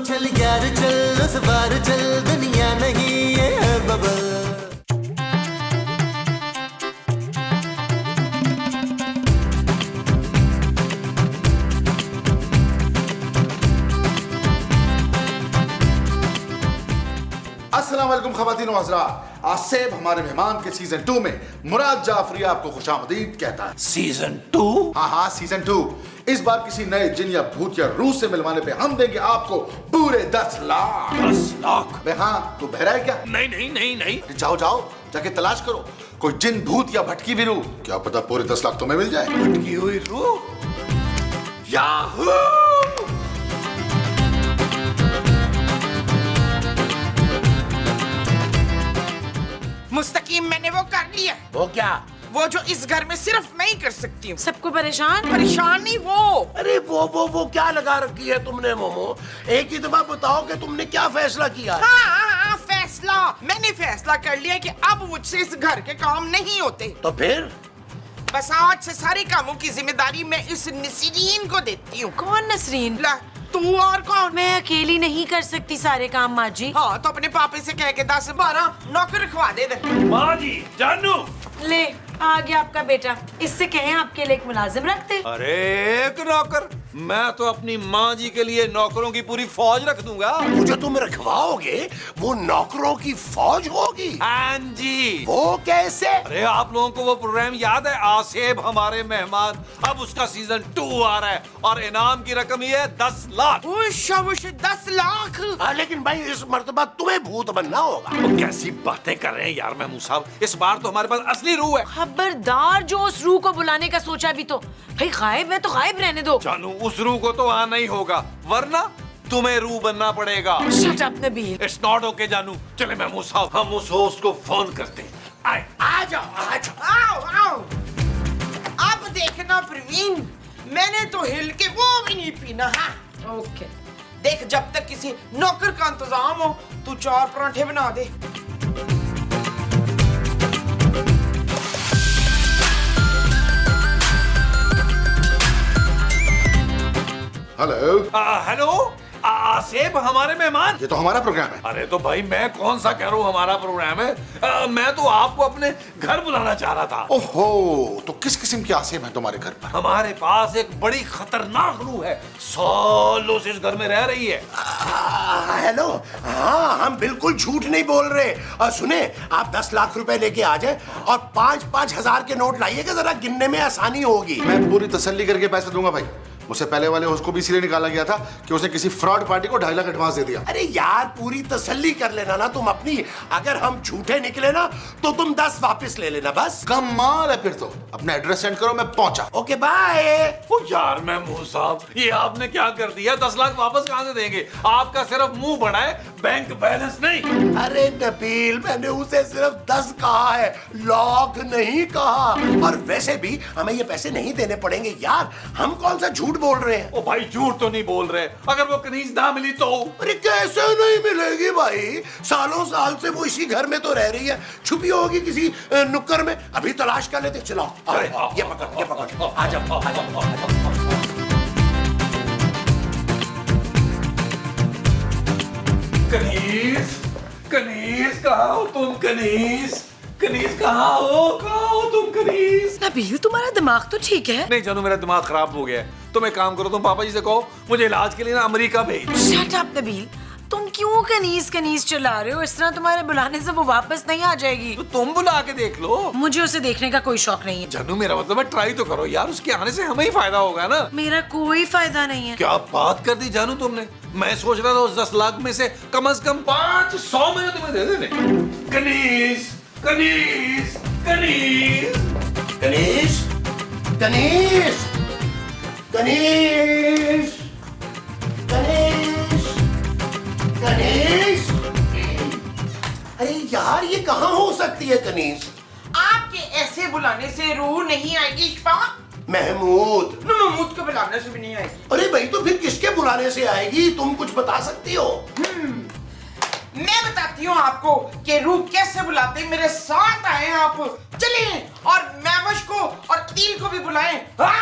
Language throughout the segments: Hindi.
चल यार चल, उस बार चल, दुनिया नहीं ये है बबल। अस्सलाम वालेकुम ख़वातीन व हज़रात, आसिफ हमारे मेहमान के सीजन 2 में मुराद जाफरी आपको खुशामदीद कहता है। सीजन 2? हाँ सीजन 2। इस बार किसी नए जिन या भूत या रूह से मिलवाने पे हम देंगे आपको पूरे 10 लाख। 10 लाख? बे हाँ, तू बहरा है क्या? नहीं नहीं नहीं नहीं। जाओ जाओ जाके तलाश करो कोई जिन भूत या भटकी हुई रूह, क्या पता पूरे 10 लाख तुम्हें मिल जाए। भटकी हुई रूह? याहू! मुस्तकीम मैंने वो कर लिया। वो क्या? वो जो इस घर में सिर्फ मैं ही कर सकती हूँ। सबको परेशान नहीं वो। अरे वो क्या लगा रखी है तुमने मोमो? एक ही दफा बताओ कि तुमने क्या फैसला किया? हाँ, फैसला मैंने फैसला कर लिया कि अब मुझसे इस घर के काम नहीं होते। तो फिर? बस आज से सारे कामों की जिम्मेदारी मैं इस नसरीन को देती हूँ। कौन नसरीन? तू और कौन? मैं अकेली नहीं कर सकती सारे काम माँ जी। हाँ तो अपने पापे से कह के 10-12 नौकर रखवा दे। माँ जी, जानू ले आ गया आपका बेटा, इससे कहें आपके लिए एक मुलाजिम रखते। अरे एक नौकर? मैं तो अपनी माँ जी के लिए नौकरों की पूरी फौज रख दूंगा। वो जो तुम रखवाओगे वो नौकरों की फौज होगी? हाँ जी। वो कैसे? अरे आप लोगों को वो प्रोग्राम याद है, आसिफ हमारे मेहमान? अब उसका सीजन 2 आ रहा है और इनाम की रकम ये है 10 लाख। 10 लाख? लेकिन भाई इस मर्तबा तुम्हें भूत बनना होगा। तो कैसी बातें कर रहे हैं यार महमूद साहब, इस बार तो हमारे पास असली रूह है। खबरदार जो उस रूह को बुलाने का सोचा भी तो भाई गायब है तो गायब रहने दो। जानू उस रूह को तो आना ही होगा, वरना तुम्हें रूह बनना पड़ेगा। Shut up Nabeel. It's not okay जानू। चले महमूद साहब, हम उस होस्ट को फोन करते हैं। आ जाओ। आओ। अब देखना प्रवीण, मैंने तो हिल के वो भी नहीं पीना। हाँ ओके। देख जब तक किसी नौकर का इंतजाम हो तू 4 पराठे बना दे। हेलो। हेलो आसिफ हमारे मेहमान। ये तो हमारा प्रोग्राम है। अरे तो भाई मैं कौन सा कह रहा हूँ हमारा प्रोग्राम है, मैं तो आपको अपने घर बुलाना चाह रहा था। ओहो, तो किस किस्म की आसिफ है तुम्हारे घर पर? हमारे पास एक बड़ी खतरनाक रूह है, सालों से इस घर में रह रही है। हेलो, हाँ हम बिल्कुल झूठ नहीं बोल रहे। सुने, आप 10 लाख रुपए लेके आ जाए और 5-5 हजार के नोट लाइएगा, जरा गिनने में आसानी होगी। मैं पूरी तसल्ली करके पैसे दूंगा भाई। मुझसे पहले वाले उसको भी इसलिए निकाला गया था कि उसने किसी फ्रॉड पार्टी को 2.5 लाख एडवांस दे दिया। अरे यार पूरी तसल्ली कर लेना ना तुम अपनी। अगर हम झूठे निकले ना तो तुम 10 वापस ले लेना बस। कमाल है फिर तो। अपना एड्रेस सेंड करो, मैं पहुंचा। Okay bye. ओ यार महमूद साहब, ये आपने क्या कर दिया? 10 लाख वापस कहाँ से देंगे? आपका सिर्फ मुंह बड़ा है, बैंक बैलेंस नहीं। अरे नबील, मैंने उसे सिर्फ 10 कहा है, लाख नहीं कहा। और वैसे भी हमें ये पैसे नहीं देने पड़ेंगे यार, हम कौन सा झूठ बोल रहे हैं। ओ भाई झूठ तो नहीं बोल रहे, अगर वो कनीज ना मिली तो? अरे कैसे नहीं मिलेगी भाई, सालों साल से वो इसी घर में तो रह रही है, छुपी होगी किसी नुक्कड़ में। अभी तलाश कर लेते। चलो ये पकड़ आ जाओ। कनीज कहाँ हो तुम? कनीज कहाँ हो तुम? कनीज नबील तुम्हारा दिमाग तो ठीक है? नहीं जानू, मेरा दिमाग खराब हो गया है। तुम एक काम करो, तुम पापा जी से कहो मुझे इलाज के लिए ना अमेरिका भेज। शट अप नबील, तुम क्यों कनीज चला रहे हो? इस तरह तुम्हारे बुलाने से वो वापस नहीं आ जाएगी। तो तुम बुला के देख लो। मुझे उसे देखने का कोई शौक नहीं है। जानू मेरा मतलब है ट्राई तो करो यार, उसके आने से हमें ही फायदा होगा ना। मेरा कोई फायदा नहीं है। क्या बात कर दी जानू तुमने। मैं सोच रहा था उस 10 लाख में से कम 500 मैंने तुम्हें दे देने। कनीज कनीज कनीज गणेश गणेश गणेश गणेश गणेश। अरे यार ये कहाँ हो सकती है गणेश? आपके ऐसे बुलाने से रूह नहीं आएगी इशफाक। महमूद। महमूद को बुलाने से भी नहीं आएगी। अरे भाई तो फिर किसके बुलाने से आएगी? तुम कुछ बता सकती हो? मैं बताती हूँ आपको कि रूह कैसे बुलाते। मेरे साथ आए आप, चलिए और मैवश को और तिल को भी बुलाएं। अच्छा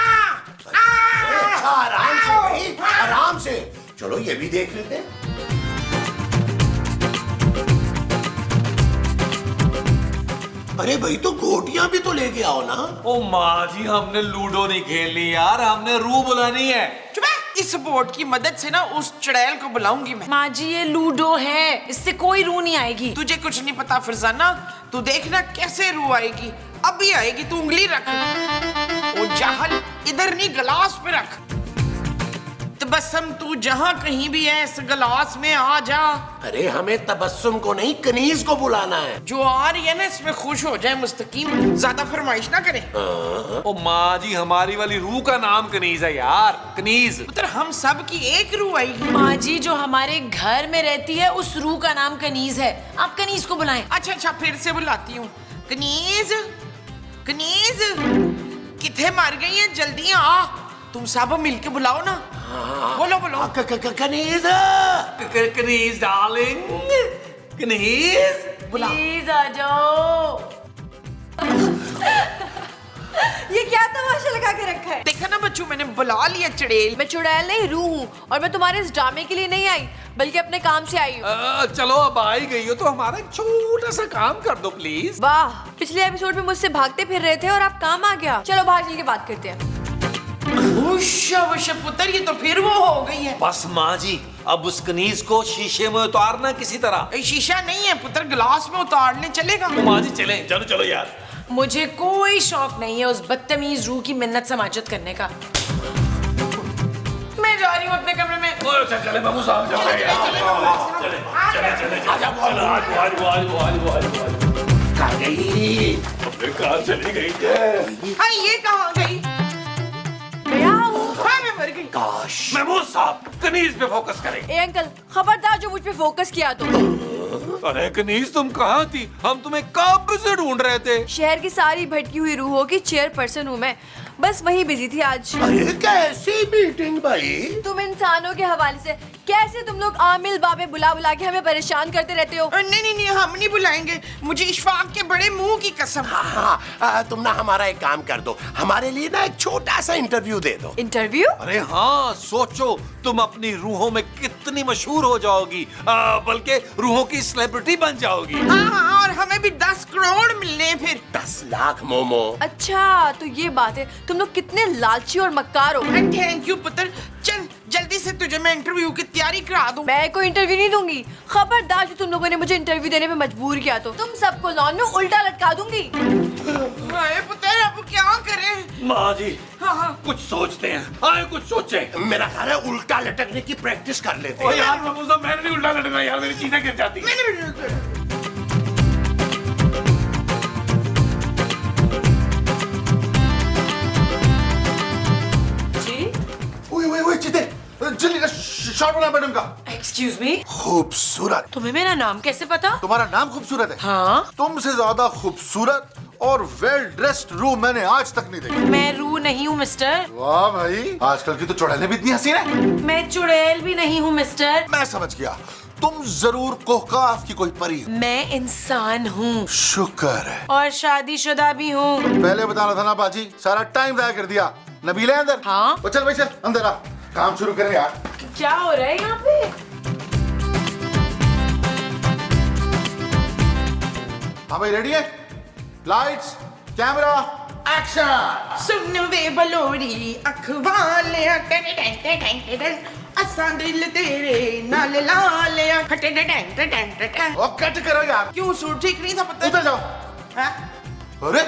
आराम से भाई, आराम से। चलो ये भी देख लेते हैं। अरे भाई तो गोटियां भी तो लेके आओ ना। ओ माँ जी, हमने लूडो नहीं खेलनी यार, हमने रूह बुलानी है। चुप है। इस बोर्ड की मदद से ना उस चुड़ैल को बुलाऊंगी मैं। माँ जी ये लूडो है, इससे कोई रूह नहीं आएगी। तुझे कुछ नहीं पता फरजाना, तू देखना कैसे रूह आएगी। अभी आएगी, तू उंगली रख। ओ जाहल, इधर नहीं गिलास पे रख। तबस्सुम, तू जहाँ कहीं भी है इस गिलास में आ जा। अरे हमें तबस्सुम को नहीं, कनीज को बुलाना है। जो आ रही है ना इसमें खुश हो जाए मुस्तकीम, ज्यादा फरमाइश ना करे। ओ माँ जी, हमारी वाली रूह का नाम कनीज है यार, कनीज। पुत्र हम सब की एक रूह आएगी। माँ जी जो हमारे घर में रहती है उस रूह का नाम कनीज है, आप कनीज को बुलाएं। अच्छा फिर से बुलाती हूँ। कनीज, कनीज किथे मर गई है, जल्दी आ। तुम सब मिलके बुलाओ ना। बोलो बोलो। कनीज कनीज डार्लिंग, कनीज। प्लीज आ जाओ। ये क्या तमाशा लगा के रखा है? देखा ना बच्चों, मैंने बुला लिया चुड़ैल। मैं चुड़ैल नहीं, रूह हूँ और मैं तुम्हारे इस ड्रामे के लिए नहीं आई बल्कि अपने काम से आई हूँ। चलो अब आ ही गई हो तो हमारा एक छोटा सा काम कर दो प्लीज। वाह, पिछले एपिसोड में मुझसे भागते फिर रहे थे और आप काम आ गया। चलो बाहर चल के बात करते हैं। पुत्र ये तो फिर वो हो गई है। बस माँ जी, अब उस कनीज को शीशे में उतारना किसी तरह। ये शीशा नहीं है पुत्र, गिलास में उतारने चलेगा। तो माँ जी चले, चलो चलो यार। मुझे कोई शौक नहीं है उस बदतमीज रूह की मिन्नत समाजत करने का। मैं जा रही हूँ अपने कमरे में। चले बाबू साहब, कहाँ गई? कहाँ चली गई है? हाँ ये कहाँ गई? हाँ मैं मर गई। काश। महमूद साहब, कनीज पे फोकस करें। ए अंकल, खबरदार जो मुझ पे फोकस किया तो। अरे कनीज तुम कहाँ थी? हम तुम्हें कब से ढूंढ रहे थे। शहर की सारी भटकी हुई रूहों की चेयरपर्सन हूँ मैं, बस वही बिजी थी आज। अरे कैसी मीटिंग भाई? तुम इंसानों के हवाले से कैसे तुम लोग आमिल बाबे बुला बुला के हमें परेशान करते रहते हो। नहीं हम नहीं बुलाएंगे, मुझे इशफाक के बड़े मुंह की कसम। हाँ, तुम ना हमारा एक काम कर दो, हमारे लिए ना एक छोटा सा इंटरव्यू दे दो। इंटरव्यू? अरे हाँ, सोचो तुम अपनी रूहों में कितनी मशहूर हो जाओगी, बल्कि रूहों की सेलिब्रिटी बन जाओगी। हाँ और हमें भी 10 करोड़ मिलने हैं फिर। 10 लाख मोमो। अच्छा तो ये बात है, तुम लोग कितने लालची और मक्कार हो। थैंक यू पुत्र, चल जल्दी से तुझे मैं इंटरव्यू की तैयारी करा दूं। मैं कोई इंटरव्यू नहीं दूंगी, खबरदार जो तुम लोगों ने मुझे इंटरव्यू देने में मजबूर किया तो तुम सबको लॉन में उल्टा लटका दूंगी। अरे पुत्र अब क्या करें? माँ जी हाँ कुछ सोचते हैं, आए कुछ सोचे। मेरा ख्याल है उल्टा लटकने की प्रैक्टिस कर लेते ओ हैं। यार महमूद साहब, मैंने नहीं उल्टा लटकना यार, मेरी चीजें गिर जाती। ओए चिते, जल्दी शॉट बना मैडम का। एक्सक्यूज मी, खूबसूरत। तुम्हें मेरा नाम कैसे पता? तुम्हारा नाम खूबसूरत है। हाँ, तुमसे ज्यादा खूबसूरत और वेल ड्रेस्ड रूह मैंने आज तक नहीं देखी। मैं रूह नहीं हूँ मिस्टर। वाह भाई, आजकल की तो चुड़ैलें भी इतनी हसीन है। मैं चुड़ैल भी नहीं हूँ मिस्टर। मैं समझ गया, तुम जरूर कोहकाफ की कोई परी हो। मैं इंसान हूँ शुक्र है। और शादीशुदा भी हूँ। पहले बताना था ना बाजी, सारा टाइम जाया कर दिया। नबील है अंदर? हाँ। चल भाई चल अंदर आ, काम शुरू करें यार। क्या हो रहा है यहाँ पे? हाँ भाई रेडी है? Lights, camera, action. सुन वे बलोरी अखवाले असा दिल तेरे नाल लाले कट करो यार। क्यों सूट ठीक नहीं था पता? उधर जाओ। हाँ? अरे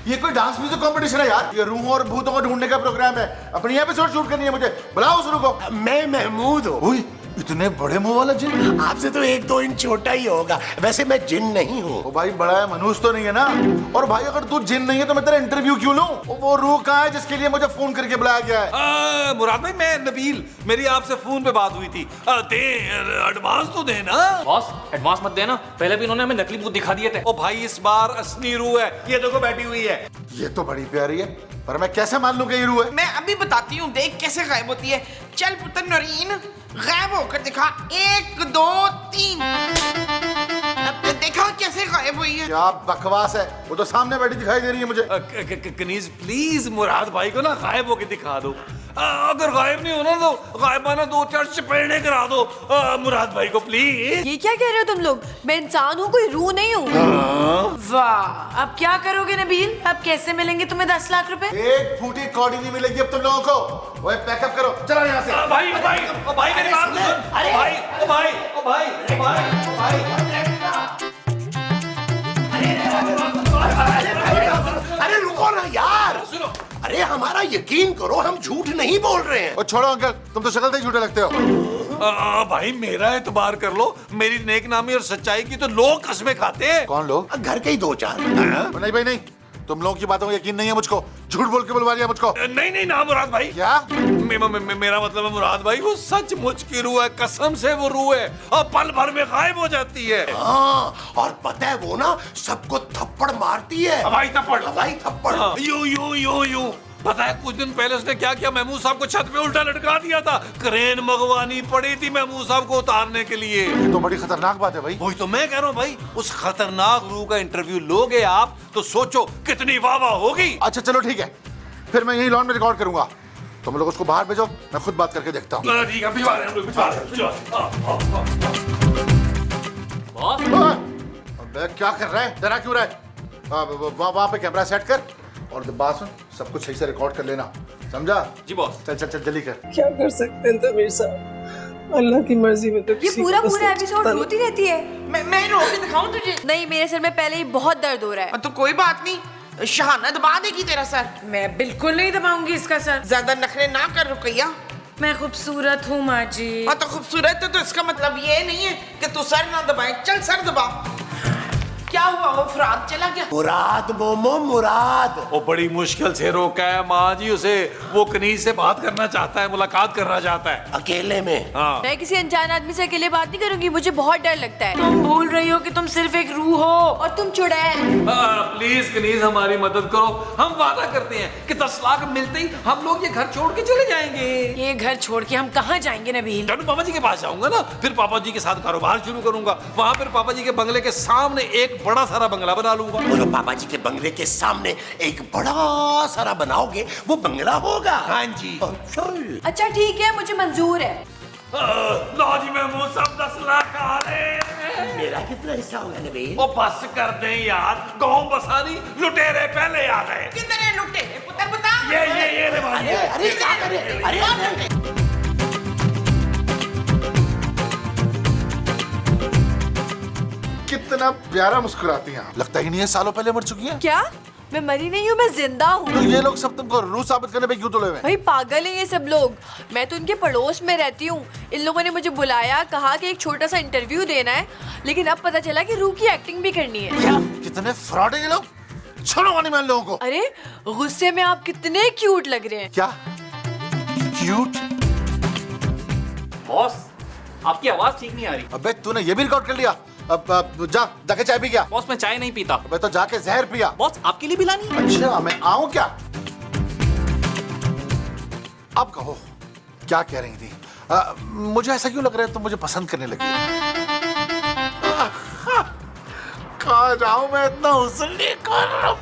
ये कोई डांस म्यूजिक कंपटीशन है यार, ये रूहों और भूतों को ढूंढने का प्रोग्राम है। अपनी एपिसोड शूट करनी है मुझे, बुलाओ शुरू को। मैं महमूद हूँ। ओए इतने बड़े मुंह वाला जिन? आपसे तो 1-2 इंच छोटा ही होगा, वैसे मैं जिन नहीं हूँ। ओ भाई बड़ा है, मनुष्य तो नहीं है ना। और भाई अगर तू जिन नहीं है तो मैं तेरा इंटरव्यू क्यों लूं? वो रूह कहाँ है जिसके लिए मुझे फोन करके बुलाया गया है? मुराद भाई, मैं नबील, मेरी आपसे फोन पे बात हुई थी। दे एडवांस तो दे ना। बॉस एडवांस मत देना, पहले भी इन्होंने हमें नकली भूत दिखा दिए थे। ओ भाई इस बार असली रूह है, ये देखो बैठी हुई है। ये तो बड़ी प्यारी है, पर मैं कैसे मान लूं कि ये रूह है? मैं अभी बताती हूँ, देख कैसे गायब होती है। चल पुत्र नरीन, गायब होकर दिखा। 1 2 3। अब देखा कैसे गायब हुई है? क्या बकवास है, वो तो सामने बैठी दिखाई दे रही है मुझे। कनीज प्लीज मुराद भाई को ना गायब होके दिखा दो। अगर गायब नहीं होना तो गायबाना 2-4 चपेड़े करा दो मुराद भाई को प्लीज। ये क्या कह रहे हो तुम लोग? मैं इंसान हूँ, कोई रूह नहीं हूँ। वाह, अब क्या करोगे नबील? अब कैसे मिलेंगे तुम्हें 10 लाख रुपए? एक फूटी कौड़ी नहीं मिलेगी अब तुम लोगों को। ओए पैकअप करो, चलो यहाँ से। भाई मेरी बात सुन। अरे रुको ना यार, अरे हमारा यकीन करो, हम झूठ नहीं बोल रहे हैं। और छोड़ो अंकल, तुम तो शक्ल से ही झूठे लगते हो। भाई मेरा एतबार कर लो, मेरी नेक नामी और सच्चाई की तो लोग कसमें खाते हैं। कौन लोग? घर के ही 2-4। नहीं भाई नहीं, तुम लोगों की बातों में यकीन नहीं है मुझको। झूठ बोल के बुलवा लिया मुझको। नहीं ना मुराद भाई। क्या? मेरा मतलब है मुराद भाई, वो सचमुच की रूह है, कसम से वो रूह है और पल भर में गायब हो जाती है। हाँ, और पता है वो ना सबको थप्पड़ मारती है। हवाई थप्पड़। हवाई थप्पड़। यूं पता है कुछ दिन पहले उसने क्या किया? महमूद साहब को छत पे उल्टा लटका दिया था। क्रेन मंगवानी पड़ी थी महमूद साहब को उतारने के लिए। ये तो बड़ी खतरनाक बात है भाई। वही तो मैं कह रहा हूँ भाई, उस खतरनाक रूह का इंटरव्यू लोगे आप तो सोचो कितनी वाह होगी। अच्छा चलो ठीक है, फिर मैं यही लॉन में रिकॉर्ड करूंगा। तुम लोग उसको बाहर भेजो, मैं खुद बात करके देखता हूँ। ठीक है, भिजवा रहे हैं हम लोग, भिजवा रहे हैं। बॉस अबे क्या कर रहा है? डरा क्यों रहा है? वहाँ पे कैमरा सेट कर और बात सुन, सब कुछ सही से रिकॉर्ड कर लेना, समझा? जी बॉस। चल जल्दी कर। क्या कर सकते हैं तमीर साहब, अल्लाह की मर्जी में तो ये किसी पूरा को पूरा बस एपिसोड रोती रहती है। मैं रो के दिखाऊं तुझे? नहीं, मेरे सर में पहले ही बहुत दर्द हो रहा है। तो कोई बात नहीं, शहाना दबा देगी तेरा सर। मैं बिल्कुल नहीं दबाऊंगी इसका सर। ज्यादा नखरे ना कर रुकैया। मैं खूबसूरत हूँ माँ जी। हाँ तो खूबसूरत है तो इसका मतलब ये नहीं है कि तू सर ना दबाए। चल सर दबा। क्या हुआ? वो फराद चला गया? मुराद मोमो मुराद। वो बड़ी मुश्किल से रोका है माँ जी उसे। वो कनीज से बात करना चाहता है, मुलाकात करना चाहता है अकेले में। हाँ। मैं किसी अनजान आदमी से अकेले बात नहीं करूंगी, मुझे बहुत डर लगता है। तुम भूल रही हो कि तुम सिर्फ एक रूह हो। और तुम चुड़ैल। प्लीज कनीज हमारी मदद करो। हम वादा करते हैं कि 10 लाख मिलते ही हम लोग ये घर छोड़ के चले जाएंगे। ये घर छोड़ के हम कहाँ जाएंगे नबील? जानू पापा जी के पास जाऊंगा ना, फिर पापा जी के साथ कारोबार शुरू करूंगा। वहां फिर पापा जी के बंगले के सामने एक बड़ा सारा बंगला बना लूंगा। बोलो पापा जी के बंगले के सामने एक बड़ा सारा बनाओगे, वो बंगला होगा। हाँ जी। अच्छा ठीक है, मुझे मंजूर है। लो जी महमूद साहब 10 लाख आ रहे। मेरा कितना हिस्सा होगा नबील? वो बस कर दें यार, गाँव बसानी लुटेरे पहले आ गए। कितने लुटे पुत्र बता। ये ले अरे अरे क्या करे? अरे कितना प्यारा मुस्कुराती हैं आप। लगता ही नहीं है सालों पहले मर चुकी हैं। क्या? मैं मरी नहीं हूँ, मैं जिंदा हूँ। तो ये लोग सब तुमको रूह साबित करने पे क्यों तुले हुए हैं? भाई पागल है ये सब लोग। मैं तो इनके पड़ोस में रहती हूँ। इन लोगों ने मुझे बुलाया, कहा कि एक छोटा सा इंटरव्यू देना है, लेकिन अब पता चला कि रूह की एक्टिंग भी करनी है। क्या? कितने फ्रॉड है ये लोग। छोड़ो वाली मान लोगों को। अरे गुस्से में आप कितने क्यूट लग रहे हैं। क्या क्यूट? बॉस आपकी आवाज ठीक नहीं आ रही। अबे तूने ये भी रिकॉर्ड कर लिया? अब जाके चाय पी गया? बॉस मैं चाय नहीं पीता। अबे तो जाके जहर पिया। बॉस आपके लिए भी लानी है? अच्छा मैं आऊं क्या? अब कहो क्या कह रही थी? मुझे ऐसा क्यों लग रहा है तुम मुझे पसंद करने लगी? कहाँ जाऊं मैं इतना हुस्न लेकर?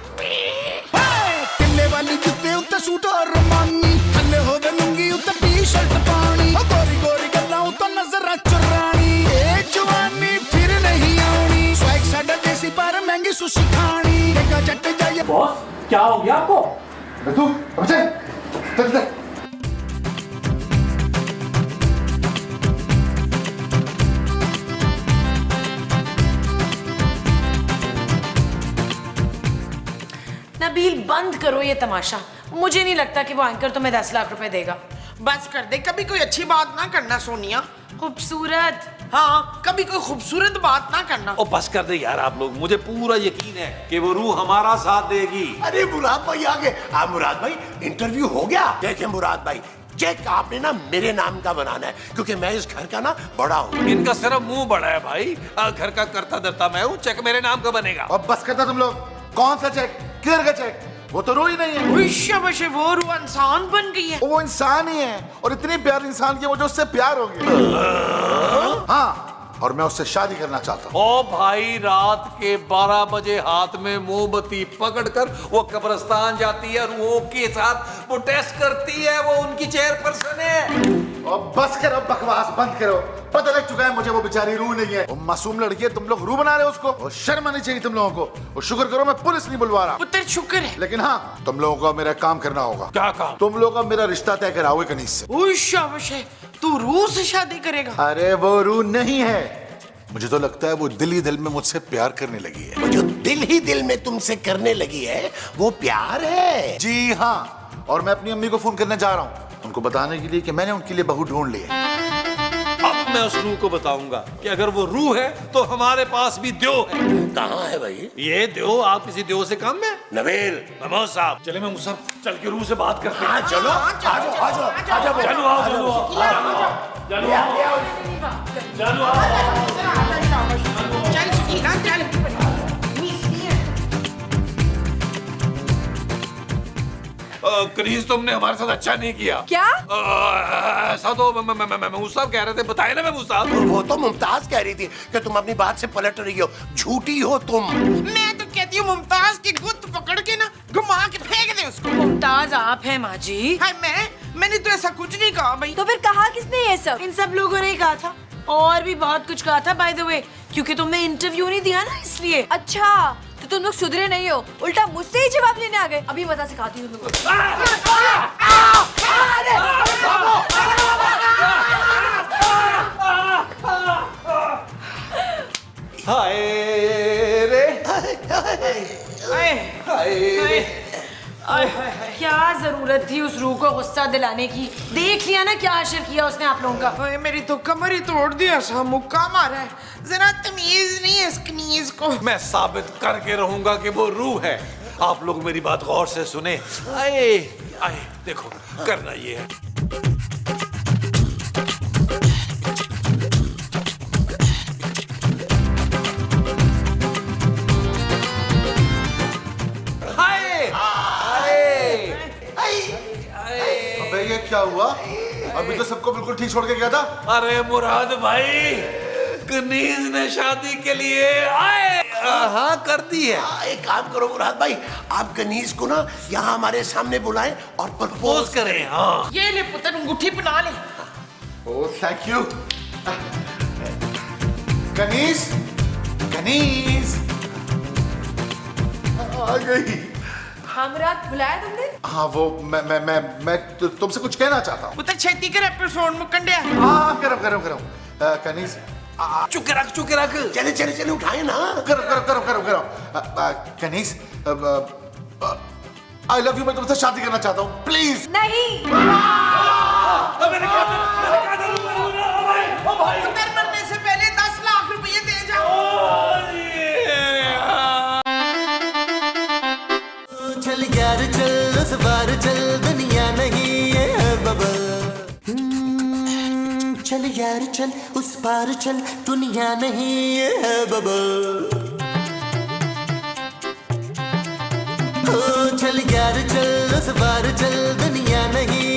किले वाली जुत्ते उत्ते सूट और रोमानी, थल्ले होवे लुंगी उत्ते टी-शर्ट पानी, गोरी गोरी गल्लां उत्ते नजर चुरानी, ए जवानी फिर नहीं आनी, स्वैग साडा देसी पर महंगी सुशी खानी, देखा जट जाए। बॉस क्या हो गया आपको? तू अब चल। नबील बंद करो ये तमाशा। मुझे नहीं लगता कि वो एंकर तुम्हें 10 लाख रुपए देगा। बस कर दे, कभी कोई अच्छी बात ना करना सोनिया। खूबसूरत। हाँ कभी कोई खूबसूरत बात ना करना। ओ बस कर दे यार आप लोग, मुझे पूरा यकीन है कि वो रूह हमारा साथ देगी। अरे मुराद भाई आ गए। हाँ मुराद भाई, इंटरव्यू हो गया। देखे मुराद भाई, चेक आपने ना मेरे नाम का बनाना है, क्योंकि मैं इस घर का ना बड़ा हूँ। इनका सिर्फ मुंह बड़ा है भाई, घर का करता धरता मैं हूँ। चेक मेरे नाम का बनेगा। अब बस करता तुम लोग। कौन सा चेक? किधर का चेक? वो तो रूह ही नहीं है। शाबाश, वो रूह इंसान बन गई है। वो इंसान ही है और इतनी प्यार इंसान की वजह उससे प्यार हो गया। हाँ और मैं उससे शादी करना चाहता हूँ। ओ भाई, रात के 12 बजे हाथ में मोमबत्ती पकड़कर वो कब्रिस्तान जाती है, रूहों के साथ वो टेस्ट करती है, वो उनकी चेयरपर्सन है। और बस करो, बकवास बंद करो। पता लग चुका है मुझे वो बेचारी रूह नहीं है, वो मासूम लड़की है। तुम लोग रूह बना रहे हो उसको, और शर्म आनी चाहिए तुम लोगों को। और शुक्र करो मैं पुलिस नहीं बुलवा रहा। पुत्र शुक्र है। लेकिन हाँ, तुम लोगों को मेरा काम करना होगा। क्या काम? तुम लोग अब मेरा रिश्ता तय कराओगे कनीज से। ओए शाबाश है, तू रूह से शादी करेगा? अरे वो रूह नहीं है, मुझे तो लगता है वो दिल ही दिल में मुझसे प्यार करने लगी है। वो जो दिल ही दिल में तुमसे करने लगी है वो प्यार है। जी हाँ, और मैं अपनी अम्मी को फोन करने जा रहा हूँ, उनको बताने के लिए कि मैंने उनके लिए बहू ढूंढ ली है। अब मैं उस रूह को बताऊंगा कि अगर वो रूह है तो हमारे पास भी द्यो है। कहाँ है भाई? ये द्यो, आप किसी द्यो से कम है? नवेल, महमूद साहब, चले मैं मुसर चल के रूह से बात करते हैं। हाँ चलो, आ जाओ, आ जाओ, आ जाओ, चलो आओ, चलो आओ, चलो आओ, चलो आओ। चल सीधा चल। कनीज, तुमने हमारे साथ अच्छा नहीं किया। क्या? ऐसा तो महमूद साहब कह रहे थे, बताए ना महमूद साहब। वो तो मुमताज कह रही थी कि तुम अपनी बात से पलट रही हो, झूठी हो तुम। मैं तो कहती हूँ मुमताज की गुत्त पकड़ के ना घुमा के फेंक दे उसको। मुमताज आप हैं माँ जी। हाय, मैंने तो ऐसा कुछ नहीं कहा भाई। तो फिर कहा किसने ये सब? इन सब लोगों ने ही कहा था, और भी बहुत कुछ कहा था बाय द वे, क्योंकि तुमने इंटरव्यू नहीं दिया ना, इसलिए। अच्छा, तो तुम लोग सुधरे नहीं हो, उल्टा मुझसे ही जवाब लेने आ गए। अभी मजा सिखाती हूँ तुमको। हाय रे, क्या जरूरत थी उस रूह को गुस्सा दिलाने की? देख लिया ना क्या असर किया उसने आप लोगों का। ओए, मेरी तो कमर ही तोड़ दिया, सा मुक्का मारा है। जरा तमीज नहीं है इस कनीज को। मैं साबित करके रहूंगा कि वो रूह है। आप लोग मेरी बात गौर से सुने। आए आए, देखो करना ये है। अबे ये क्या हुआ? अभी तो सबको बिल्कुल ठीक छोड़ के गया था। अरे मुराद भाई, कनीज ने शादी के लिए आए हाँ कर दी है। एक काम करो मुराद भाई, आप कनीज को ना यहाँ हमारे सामने बुलाएं और प्रपोज करें। हाँ, ये ले पुत्र, अंगूठी बना ले। Oh thank you. कनीज, कनीज आ गई। हाँ मुराद, बुलाया तुमने? हाँ वो मैं तुमसे कुछ कहना चाहता हूँ। पुत्र छेती कर एपिसोड मुकंडे। हाँ करो कनीज, चुके रख चले चले चले उठाए ना। करो कनीज, आई लव यू, मैं तुमसे शादी करना चाहता हूँ, प्लीज। नहीं। पुत्र मरने से पहले 10 लाख रुपए दे जाओ। चल यार चल, उस बार चल, दुनिया नहीं है बबल। चल यार चल, उस पार चल, दुनिया नहीं है बबल। चल यार चल, उस बार चल, दुनिया नहीं